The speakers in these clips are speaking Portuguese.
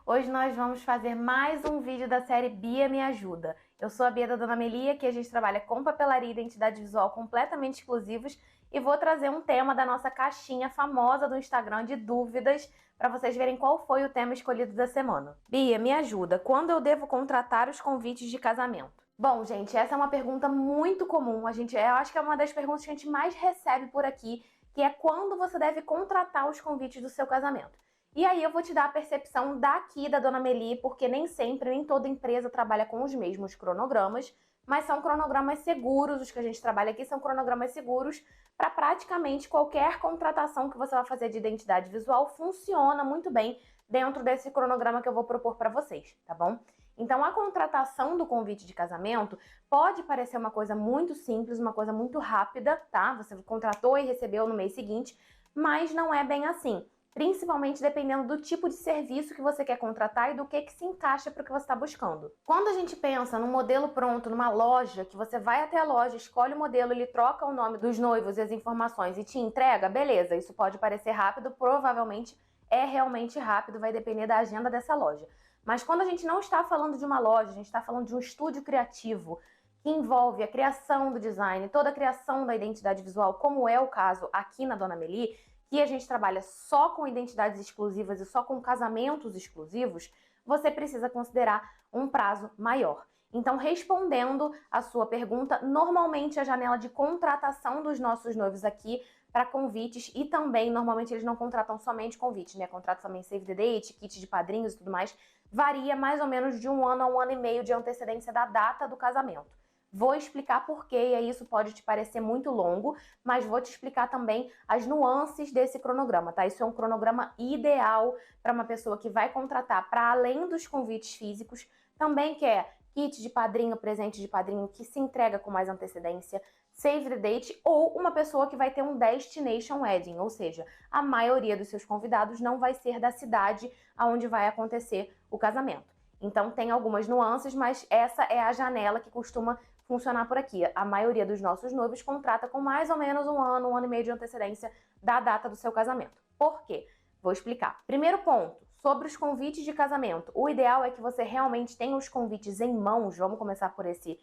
Hoje nós vamos fazer mais um vídeo da série Bia Me Ajuda. Eu sou a Bia da Dona Melia, que a gente trabalha com papelaria e identidade visual completamente exclusivos e vou trazer um tema da nossa caixinha famosa do Instagram de dúvidas para vocês verem qual foi o tema escolhido da semana. Bia, me ajuda, quando eu devo contratar os convites de casamento? Bom, gente, essa é uma pergunta muito comum. Eu acho que é uma das perguntas que a gente mais recebe por aqui, que é quando você deve contratar os convites do seu casamento. E aí eu vou te dar a percepção daqui da Dona Meli, porque nem sempre, nem toda empresa trabalha com os mesmos cronogramas, mas são cronogramas seguros, os que a gente trabalha aqui são cronogramas seguros para praticamente qualquer contratação que você vai fazer de identidade visual, funciona muito bem dentro desse cronograma que eu vou propor para vocês, tá bom? Então a contratação do convite de casamento pode parecer uma coisa muito simples, uma coisa muito rápida, tá? Você contratou e recebeu no mês seguinte, mas não é bem assim. Principalmente dependendo do tipo de serviço que você quer contratar e do que se encaixa para o que você está buscando. Quando a gente pensa num modelo pronto, numa loja, que você vai até a loja, escolhe o modelo, ele troca o nome dos noivos e as informações e te entrega, beleza, isso pode parecer rápido, provavelmente é realmente rápido, vai depender da agenda dessa loja. Mas quando a gente não está falando de uma loja, a gente está falando de um estúdio criativo, que envolve a criação do design, toda a criação da identidade visual, como é o caso aqui na Dona Meli, que a gente trabalha só com identidades exclusivas e só com casamentos exclusivos, você precisa considerar um prazo maior. Então, respondendo a sua pergunta, normalmente a janela de contratação dos nossos noivos aqui para convites e também, normalmente eles não contratam somente convite, né? Contratam também save the date, kit de padrinhos e tudo mais, varia mais ou menos de 1 ano a 1 ano e meio de antecedência da data do casamento. Vou explicar por quê, e aí isso pode te parecer muito longo, mas vou te explicar também as nuances desse cronograma, tá? Isso é um cronograma ideal para uma pessoa que vai contratar, para além dos convites físicos, também quer kit de padrinho, presente de padrinho que se entrega com mais antecedência, save the date, ou uma pessoa que vai ter um destination wedding, ou seja, a maioria dos seus convidados não vai ser da cidade onde vai acontecer o casamento. Então tem algumas nuances, mas essa é a janela que costuma funcionar por aqui. A maioria dos nossos noivos contrata com mais ou menos 1 ano e meio de antecedência da data do seu casamento. Por quê? Vou explicar. Primeiro ponto, sobre os convites de casamento. O ideal é que você realmente tenha os convites em mãos. Vamos começar por esse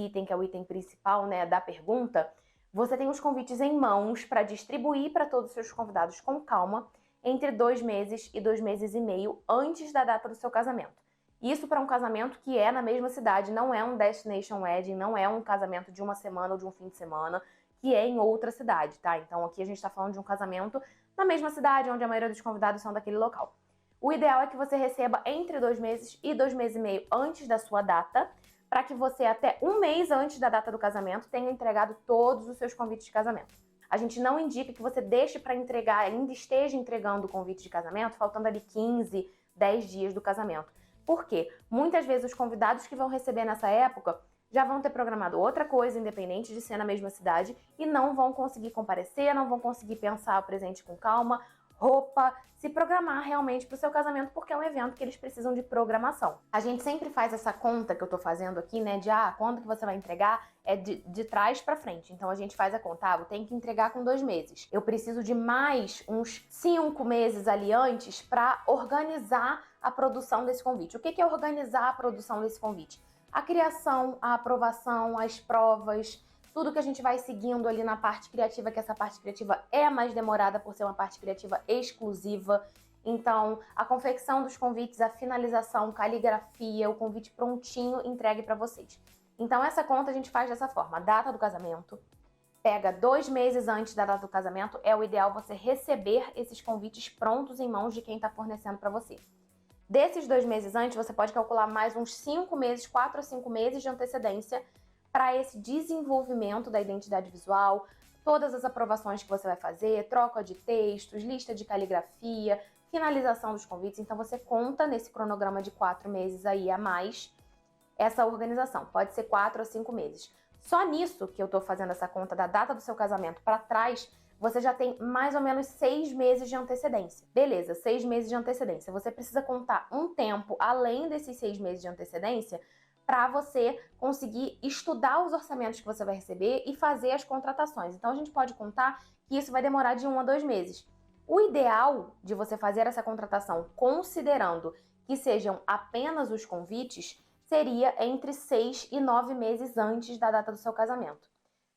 item, que é o item principal, né, da pergunta. Você tem os convites em mãos para distribuir para todos os seus convidados com calma entre 2 meses e 2 meses e meio antes da data do seu casamento. Isso para um casamento que é na mesma cidade, não é um destination wedding, não é um casamento de uma semana ou de um fim de semana, que é em outra cidade, tá? Então aqui a gente está falando de um casamento na mesma cidade, onde a maioria dos convidados são daquele local. O ideal é que você receba entre 2 meses e 2 meses e meio antes da sua data, para que você até 1 mês antes da data do casamento tenha entregado todos os seus convites de casamento. A gente não indica que você deixe para entregar, ainda esteja entregando o convite de casamento, faltando ali 15, 10 dias do casamento. Por quê? Muitas vezes os convidados que vão receber nessa época já vão ter programado outra coisa, independente de ser na mesma cidade, e não vão conseguir comparecer, não vão conseguir pensar o presente com calma, roupa, se programar realmente para o seu casamento, porque é um evento que eles precisam de programação. A gente sempre faz essa conta que eu tô fazendo aqui, né, de quando que você vai entregar, é de trás para frente. Então a gente faz a conta, eu tenho que entregar com 2 meses. Eu preciso de mais uns 5 meses ali antes para organizar a produção desse convite. O que é organizar a produção desse convite? A criação, a aprovação, as provas, tudo que a gente vai seguindo ali na parte criativa, que essa parte criativa é mais demorada por ser uma parte criativa exclusiva. Então, a confecção dos convites, a finalização, caligrafia, o convite prontinho, entregue para vocês. Então, essa conta a gente faz dessa forma. A data do casamento, pega 2 meses antes da data do casamento, é o ideal você receber esses convites prontos em mãos de quem está fornecendo para você. Desses 2 meses antes, você pode calcular mais uns 5 meses, 4 a 5 meses de antecedência para esse desenvolvimento da identidade visual, todas as aprovações que você vai fazer, troca de textos, lista de caligrafia, finalização dos convites. Então você conta nesse cronograma de 4 meses aí a mais essa organização. Pode ser 4 a 5 meses. Só nisso que eu tô fazendo essa conta da data do seu casamento para trás, você já tem mais ou menos 6 meses de antecedência. Beleza, 6 meses de antecedência. Você precisa contar um tempo além desses 6 meses de antecedência para você conseguir estudar os orçamentos que você vai receber e fazer as contratações. Então a gente pode contar que isso vai demorar de 1 a 2 meses. O ideal de você fazer essa contratação considerando que sejam apenas os convites seria entre 6 e 9 meses antes da data do seu casamento.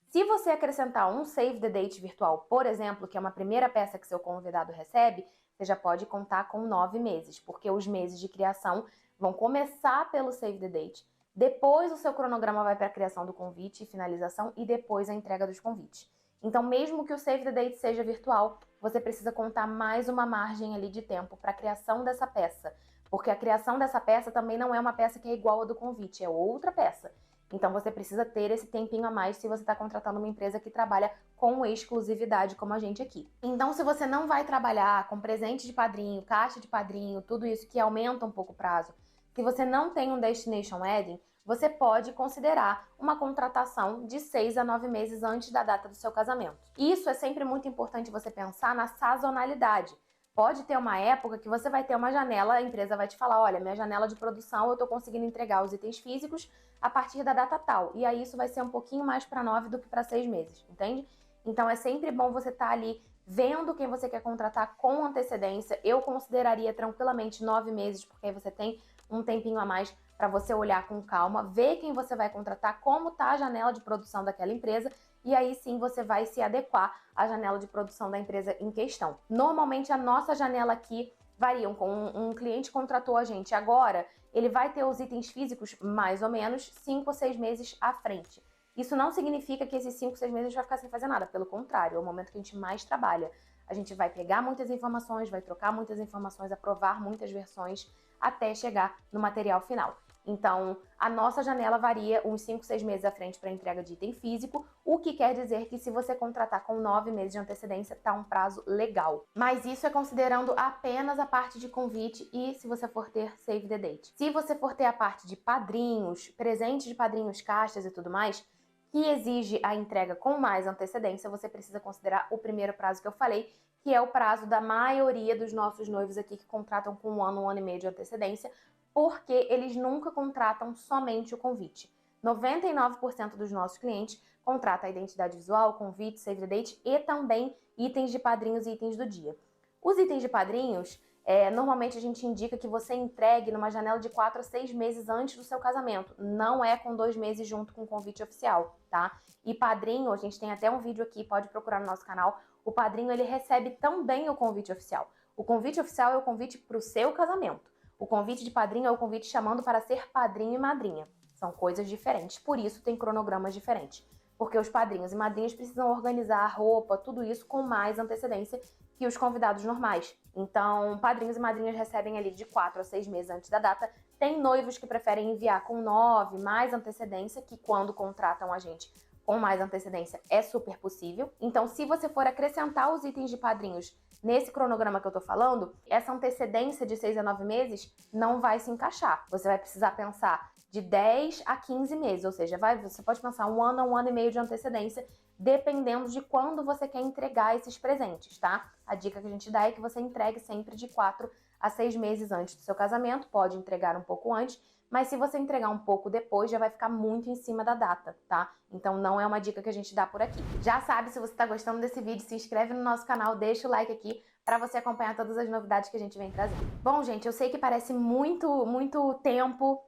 Se você acrescentar um Save the Date virtual, por exemplo, que é uma primeira peça que seu convidado recebe, você já pode contar com 9 meses, porque os meses de criação vão começar pelo Save the Date, depois o seu cronograma vai para a criação do convite e finalização e depois a entrega dos convites. Então, mesmo que o Save the Date seja virtual, você precisa contar mais uma margem ali de tempo para a criação dessa peça, porque a criação dessa peça também não é uma peça que é igual a do convite, é outra peça. Então você precisa ter esse tempinho a mais se você está contratando uma empresa que trabalha com exclusividade como a gente aqui. Então se você não vai trabalhar com presente de padrinho, caixa de padrinho, tudo isso que aumenta um pouco o prazo, se você não tem um Destination Wedding, você pode considerar uma contratação de 6 a 9 meses antes da data do seu casamento. Isso é sempre muito importante você pensar na sazonalidade. Pode ter uma época que você vai ter uma janela, a empresa vai te falar, olha, minha janela de produção eu estou conseguindo entregar os itens físicos a partir da data tal. E aí isso vai ser um pouquinho mais para 9 do que para 6 meses, entende? Então é sempre bom você estar ali vendo quem você quer contratar com antecedência. Eu consideraria tranquilamente 9 meses, porque aí você tem um tempinho a mais para você olhar com calma, ver quem você vai contratar, como está a janela de produção daquela empresa, e aí sim você vai se adequar à janela de produção da empresa em questão. Normalmente a nossa janela aqui variam, com um cliente contratou a gente agora, ele vai ter os itens físicos mais ou menos 5 ou 6 meses à frente. Isso não significa que esses 5, 6 meses a gente vai ficar sem fazer nada, pelo contrário, é o momento que a gente mais trabalha. A gente vai pegar muitas informações, vai trocar muitas informações, aprovar muitas versões até chegar no material final. Então, a nossa janela varia uns 5, 6 meses à frente para entrega de item físico, o que quer dizer que se você contratar com 9 meses de antecedência, está um prazo legal. Mas isso é considerando apenas a parte de convite e se você for ter Save the Date. Se você for ter a parte de padrinhos, presentes de padrinhos, caixas e tudo mais, que exige a entrega com mais antecedência, você precisa considerar o primeiro prazo que eu falei, que é o prazo da maioria dos nossos noivos aqui que contratam com um ano e meio de antecedência, porque eles nunca contratam somente o convite. 99% dos nossos clientes contratam a identidade visual, convite, save the date e também itens de padrinhos e itens do dia. Os itens de padrinhos, normalmente a gente indica que você entregue numa janela de 4 a 6 meses antes do seu casamento. Não é com 2 meses junto com o convite oficial, tá? E padrinho, a gente tem até um vídeo aqui, pode procurar no nosso canal. O padrinho, ele recebe também o convite oficial. O convite oficial é o convite para o seu casamento. O convite de padrinho é o convite chamando para ser padrinho e madrinha. São coisas diferentes, por isso tem cronogramas diferentes. Porque os padrinhos e madrinhas precisam organizar a roupa, tudo isso com mais antecedência que os convidados normais. Então, padrinhos e madrinhas recebem ali de 4 a 6 meses antes da data. Tem noivos que preferem enviar com 9, mais antecedência, que quando contratam a gente com mais antecedência é super possível. Então, se você for acrescentar os itens de padrinhos nesse cronograma que eu tô falando, essa antecedência de 6 a 9 meses não vai se encaixar. Você vai precisar pensar de 10 a 15 meses, ou seja, você pode pensar um ano a um ano e meio de antecedência, dependendo de quando você quer entregar esses presentes, tá? A dica que a gente dá é que você entregue sempre de 4 a 6 meses antes do seu casamento, pode entregar um pouco antes, mas se você entregar um pouco depois, já vai ficar muito em cima da data, tá? Então não é uma dica que a gente dá por aqui. Já sabe, se você tá gostando desse vídeo, se inscreve no nosso canal, deixa o like aqui para você acompanhar todas as novidades que a gente vem trazendo. Bom, gente, eu sei que parece muito tempo,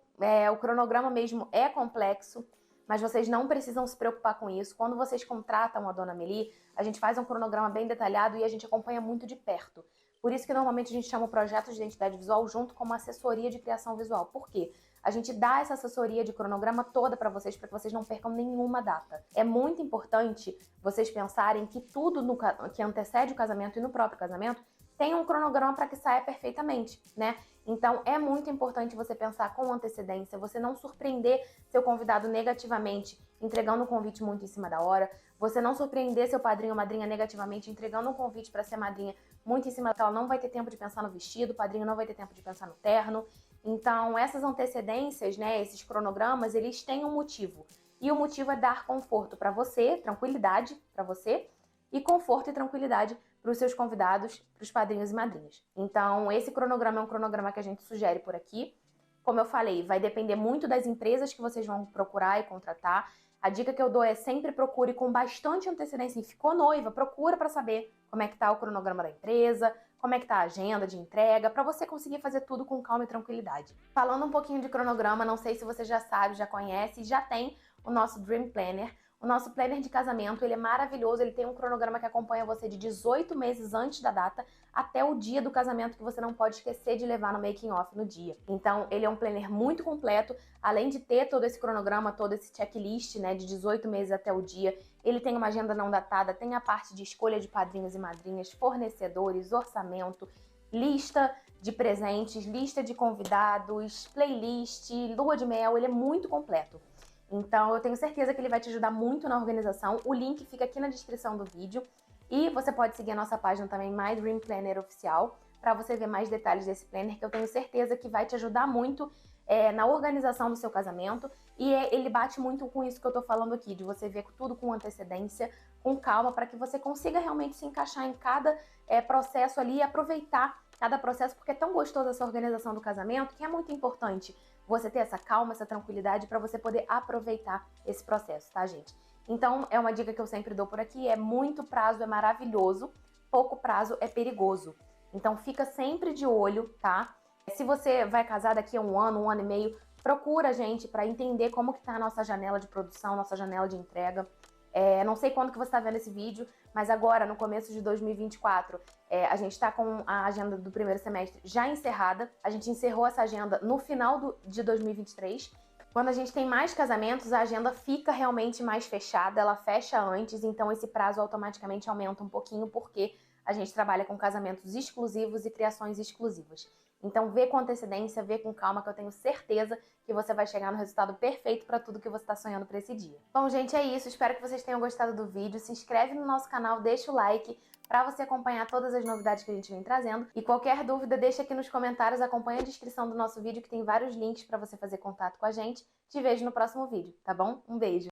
o cronograma mesmo é complexo, mas vocês não precisam se preocupar com isso. Quando vocês contratam a Dona Amelie, a gente faz um cronograma bem detalhado e a gente acompanha muito de perto. Por isso que normalmente a gente chama o projeto de identidade visual junto com uma assessoria de criação visual. Por quê? A gente dá essa assessoria de cronograma toda para que vocês não percam nenhuma data. É muito importante vocês pensarem que tudo que antecede o casamento e no próprio casamento tem um cronograma para que saia perfeitamente, né? Então é muito importante você pensar com antecedência, você não surpreender seu convidado negativamente entregando um convite muito em cima da hora, você não surpreender seu padrinho ou madrinha negativamente entregando um convite para ser madrinha muito em cima da hora, ela não vai ter tempo de pensar no vestido, o padrinho não vai ter tempo de pensar no terno. Então essas antecedências, né, esses cronogramas, eles têm um motivo. E o motivo é dar conforto para você, tranquilidade para você e conforto e tranquilidade para os seus convidados, para os padrinhos e madrinhas. Então, esse cronograma é um cronograma que a gente sugere por aqui. Como eu falei, vai depender muito das empresas que vocês vão procurar e contratar. A dica que eu dou é sempre procure com bastante antecedência. E ficou noiva, procura para saber como é que tá o cronograma da empresa, como é que tá a agenda de entrega, para você conseguir fazer tudo com calma e tranquilidade. Falando um pouquinho de cronograma, não sei se você já sabe, já conhece, já tem o nosso Dream Planner. O nosso planner de casamento, ele é maravilhoso, ele tem um cronograma que acompanha você de 18 meses antes da data até o dia do casamento, que você não pode esquecer de levar no making off no dia. Então, ele é um planner muito completo, além de ter todo esse cronograma, todo esse checklist, né, de 18 meses até o dia. Ele tem uma agenda não datada, tem a parte de escolha de padrinhos e madrinhas, fornecedores, orçamento, lista de presentes, lista de convidados, playlist, lua de mel, ele é muito completo. Então, eu tenho certeza que ele vai te ajudar muito na organização. O link fica aqui na descrição do vídeo. E você pode seguir a nossa página também, My Dream Planner Oficial, para você ver mais detalhes desse planner, que eu tenho certeza que vai te ajudar muito na organização do seu casamento. E ele bate muito com isso que eu tô falando aqui, de você ver tudo com antecedência, com calma, para que você consiga realmente se encaixar em cada processo ali e aproveitar cada processo, porque é tão gostoso essa organização do casamento, que é muito importante você ter essa calma, essa tranquilidade para você poder aproveitar esse processo, tá, gente? Então, é uma dica que eu sempre dou por aqui, é muito prazo é maravilhoso, pouco prazo é perigoso. Então, fica sempre de olho, tá? Se você vai casar daqui a um ano e meio, procura a gente para entender como que tá a nossa janela de produção, nossa janela de entrega. Não sei quando que você está vendo esse vídeo, mas agora, no começo de 2024, a gente está com a agenda do primeiro semestre já encerrada. A gente encerrou essa agenda no final de 2023. Quando a gente tem mais casamentos, a agenda fica realmente mais fechada, ela fecha antes, então esse prazo automaticamente aumenta um pouquinho, porque a gente trabalha com casamentos exclusivos e criações exclusivas. Então vê com antecedência, vê com calma, que eu tenho certeza que você vai chegar no resultado perfeito para tudo que você está sonhando para esse dia. Bom, gente, é isso. Espero que vocês tenham gostado do vídeo. Se inscreve no nosso canal, deixa o like para você acompanhar todas as novidades que a gente vem trazendo. E qualquer dúvida, deixa aqui nos comentários, acompanha a descrição do nosso vídeo, que tem vários links para você fazer contato com a gente. Te vejo no próximo vídeo, tá bom? Um beijo!